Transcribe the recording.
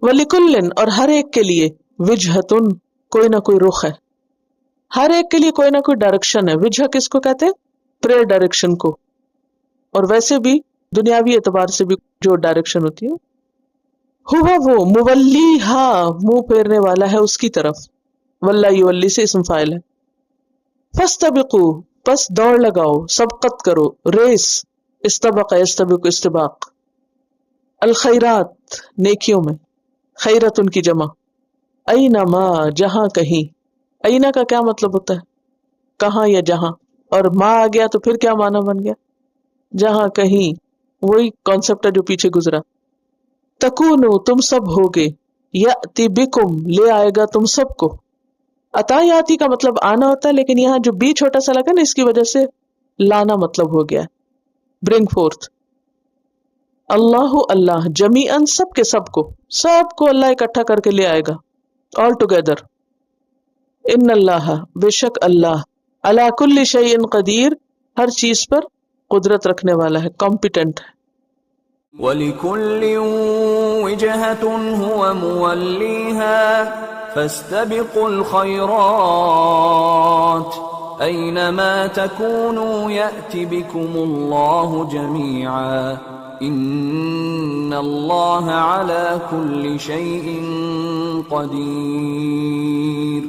وَلِكُلٍّ اور ہر ایک کے لیے وجہتن کوئی نہ کوئی رخ ہے، ہر ایک کے لیے کوئی نہ کوئی ڈائریکشن ہے. وجہ کس کو کہتے ہیں؟ پریئر ڈائریکشن کو، اور ویسے بھی دنیاوی اعتبار سے بھی جو ڈائریکشن ہوتی ہے. ہوا وہ مولیہا منہ پھیرنے والا ہے اس کی طرف، واللہ یولی سے اسم فاعل ہے. فاستبقوا پس دوڑ لگاؤ، سبقت کرو، ریس. استبق یستبق استباق. الخیرات نیکیوں میں، خیرت ان کی جمع. اینما جہاں کہیں. اینا کا کیا مطلب ہوتا ہے؟ کہاں یا جہاں، اور ما آ گیا تو پھر کیا معنی بن گیا؟ جہاں کہیں، وہی کانسیپٹ ہے جو پیچھے گزرا. تکونو تم سب ہوگے، یاتی بکم لے آئے گا تم سب کو. عطا یاتی کا مطلب آنا ہوتا ہے، لیکن یہاں جو بی چھوٹا سا لگا نا اس کی وجہ سے لانا مطلب ہو گیا. Bring forth. اللہ اللہ جمیعاً سب کے سب کو اللہ اکٹھا کر کے لے آئے گا، آل ٹوگیدر. ان اللہ بے شک اللہ علی کل شیء قدیر ہر چیز پر قدرت رکھنے والا ہے، کمپیٹنٹ ہے. وَلِكُلٍّ وِجْهَةٌ هُوَ مُوَلِّيهَا فَاسْتَبِقُوا الْخَيْرَاتِ أَيْنَمَا تَكُونُوا يَأْتِ بِكُمُ اللَّهُ جَمِيعًا إِنَّ اللَّهَ عَلَى كُلِّ شَيْءٍ قَدِيرٌ.